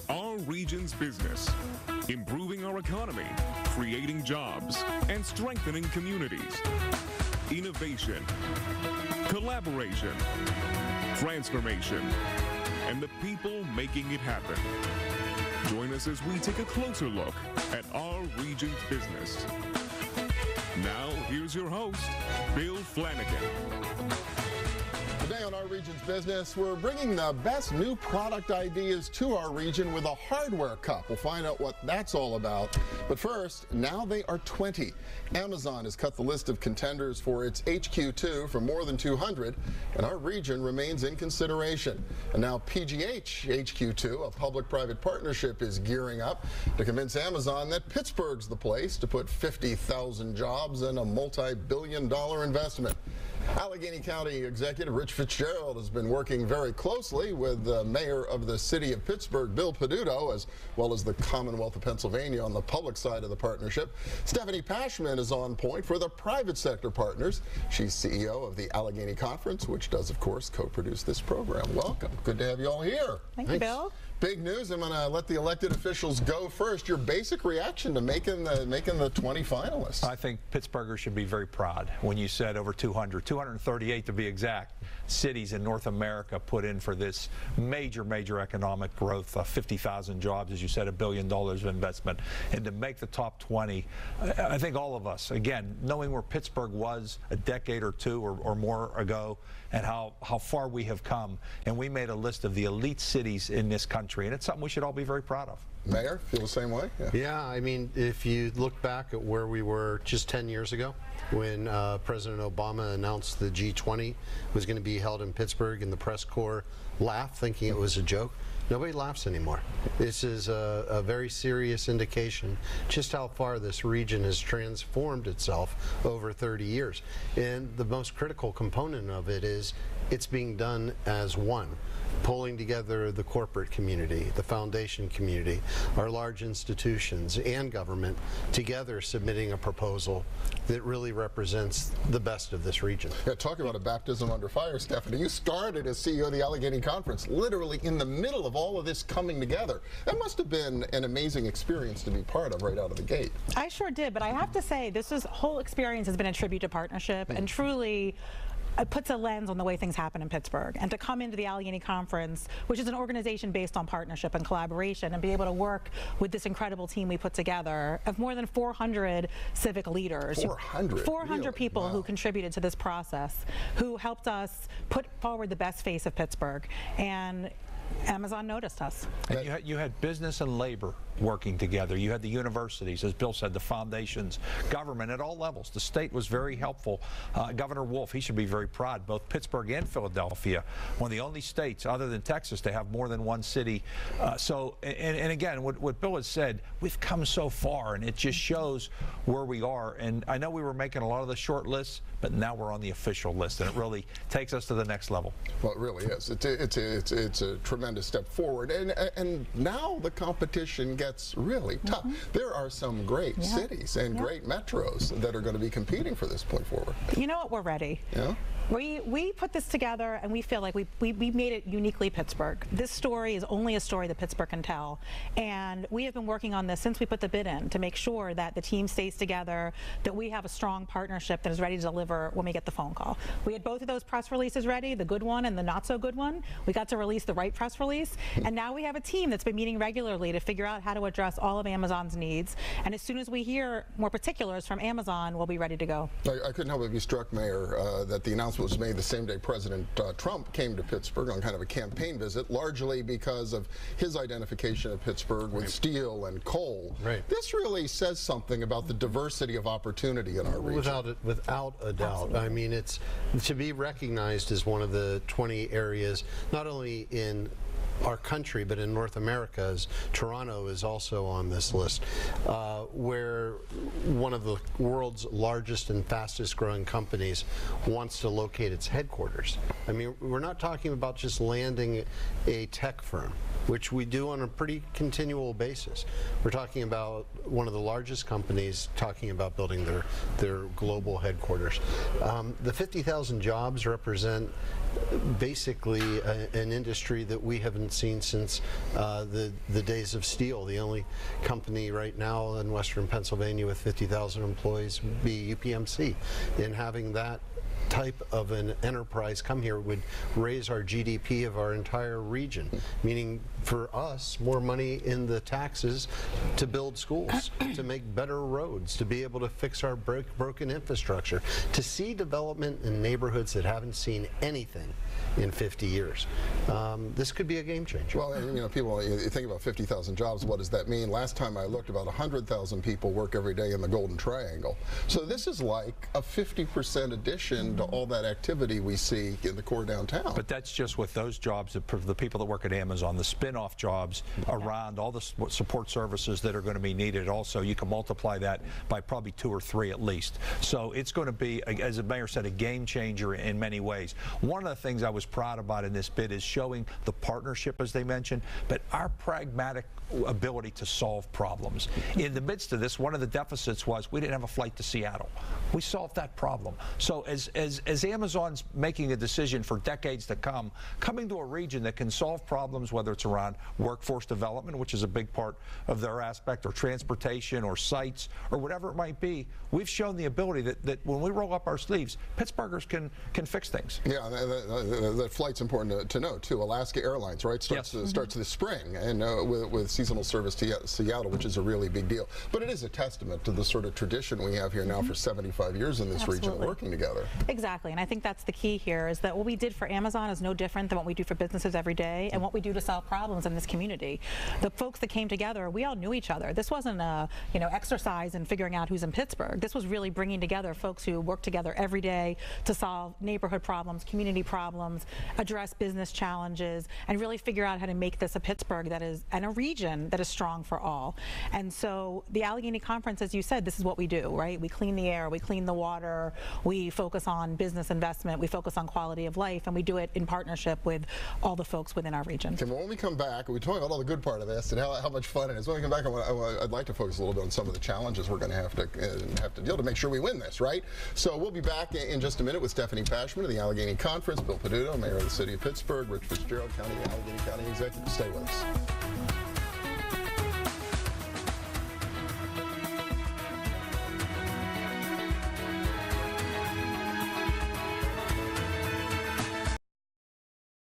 Our region's business, improving our economy, creating jobs, and strengthening communities. Innovation, collaboration, transformation, and the people making it happen. Join us as we take a closer look at our region's business. Now, here's your host, Bill Flanagan. Today on Our Region's Business, we're bringing the best new product ideas to our region with a hardware cup. We'll find out what that's all about. But first, now they are 20. Amazon has cut the list of contenders for its HQ2 from more than 200, and our region remains in consideration. And now PGH HQ2, a public-private partnership, is gearing up to convince Amazon that Pittsburgh's the place to put 50,000 jobs and a multi-billion-dollar investment. Allegheny County Executive Rich Fitzgerald has been working very closely with the mayor of the city of Pittsburgh, Bill Peduto, as well as the Commonwealth of Pennsylvania on the public side of the partnership. Stephanie Pashman is on point for the private sector partners. She's CEO of the Allegheny Conference, which does, of course, co-produce this program. Welcome. Good to have you all here. Thanks. You, Bill. Big news. I'm going to let the elected officials go first. Your basic reaction to making the 20 finalists. I think Pittsburghers should be very proud when you said over 238 to be exact, cities in North America put in for this major economic growth, 50,000 jobs, as you said, $1 billion of investment, and to make the top 20, I think all of us, again, knowing where Pittsburgh was a decade or two or more ago, and how far we have come, and we made a list of the elite cities in this country, and it's something we should all be very proud of. Mayor, feel the same way? Yeah, I mean, if you look back at where we were just 10 years ago, when President Obama announced the G20 was going to be held in Pittsburgh, and the press corps laughed thinking it was a joke. Nobody laughs anymore. This is a very serious indication just how far this region has transformed itself over 30 years. And the most critical component of it is it's being done as one, pulling together the corporate community, the foundation community, our large institutions and government together, submitting a proposal that really represents the best of this region. Yeah, talk about a baptism under fire, Stephanie. You started as CEO of the Allegheny Conference, literally in the middle of all of this coming together. That must have been an amazing experience to be part of right out of the gate. I sure did, but I have to say, whole experience has been a tribute to partnership, and truly it puts a lens on the way things happen in Pittsburgh. And to come into the Allegheny Conference, which is an organization based on partnership and collaboration, and be able to work with this incredible team we put together of more than 400 civic leaders. 400 really? People wow. Who contributed to this process, who helped us put forward the best face of Pittsburgh. And Amazon noticed us. And you had business and labor working together. You had the universities, as Bill said, the foundations, government at all levels. The state was very helpful. Governor Wolf, he should be very proud. Both Pittsburgh and Philadelphia, one of the only states other than Texas to have more than one city. And again, what Bill has said, we've come so far, and it just shows where we are. And I know we were making a lot of the short lists, but now we're on the official list, and it really takes us to the next level. Well, it really is. It's a tremendous step forward, and now the competition gets really tough. There are some great cities and great metros that are going to be competing for this point forward. You know what? We're ready. Yeah. We put this together, and we feel like we made it uniquely Pittsburgh. This story is only a story that Pittsburgh can tell, and we have been working on this since we put the bid in to make sure that the team stays together, that we have a strong partnership that is ready to deliver when we get the phone call. We had both of those press releases ready, the good one and the not so good one. We got to release the right press release, and now we have a team that's been meeting regularly to figure out how to address all of Amazon's needs, and as soon as we hear more particulars from Amazon, we'll be ready to go. I couldn't help but be struck, Mayor, that the announcement was made the same day President Trump came to Pittsburgh on kind of a campaign visit, largely because of his identification of Pittsburgh with steel and coal. Right. This really says something about the diversity of opportunity in our region. Without a doubt. Absolutely. I mean, it's to be recognized as one of the 20 areas, not only in our country, but in North America, as Toronto is also on this list, where one of the world's largest and fastest growing companies wants to locate its headquarters. I mean, we're not talking about just landing a tech firm. which we do on a pretty continual basis. We're talking about one of the largest companies talking about building their global headquarters. The 50,000 jobs represent basically an industry that we haven't seen since the days of steel. The only company right now in Western Pennsylvania with 50,000 employees would be UPMC. And having that type of an enterprise come here would raise our GDP of our entire region, meaning for us more money in the taxes to build schools, to make better roads, to be able to fix our broken infrastructure, to see development in neighborhoods that haven't seen anything in 50 years. This could be a game changer. Well, you know, people, you think about 50,000 jobs, what does that mean? Last time I looked, about 100,000 people work every day in the Golden Triangle. So this is like a 50% addition to all that activity we see in the core downtown. But that's just with those jobs, the people that work at Amazon, the spin-off jobs around all the support services that are going to be needed. Also, you can multiply that by probably 2 or 3 at least. So it's going to be, as the mayor said, a game changer in many ways. One of the things I was proud about in this bid is showing the partnership, as they mentioned, but our pragmatic ability to solve problems. In the midst of this, one of the deficits was we didn't have a flight to Seattle. We solved that problem. So as Amazon's making a decision for decades to come, coming to a region that can solve problems, whether it's around workforce development, which is a big part of their aspect, or transportation, or sites, or whatever it might be, we've shown the ability that when we roll up our sleeves, Pittsburghers can fix things. Yeah, that flight's important to know too. Alaska Airlines, right, starts this spring, and with seasonal service to Seattle, which is a really big deal. But it is a testament to the sort of tradition we have here now for 75 years in this region, working together. Exactly, and I think that's the key here, is that what we did for Amazon is no different than what we do for businesses every day, and what we do to solve problems in this community. The folks that came together, we all knew each other. This wasn't a exercise in figuring out who's in Pittsburgh. This was really bringing together folks who work together every day to solve neighborhood problems, community problems, address business challenges, and really figure out how to make this a Pittsburgh that is, and a region that is strong for all. And so the Allegheny Conference, as you said, this is what we do, right? We clean the air, we clean the water, we focus on business investment, we focus on quality of life, and we do it in partnership with all the folks within our region. Okay, well, when we come back, we talk about all the good part of this and how much fun it is. When we come back, I'd like to focus a little bit on some of the challenges we're going to have to deal to make sure we win this, right? So we'll be back in just a minute with Stephanie Pashman of the Allegheny Conference, Bill Peduto, Mayor of the City of Pittsburgh, Rich Fitzgerald, Allegheny County Executive. Stay with us.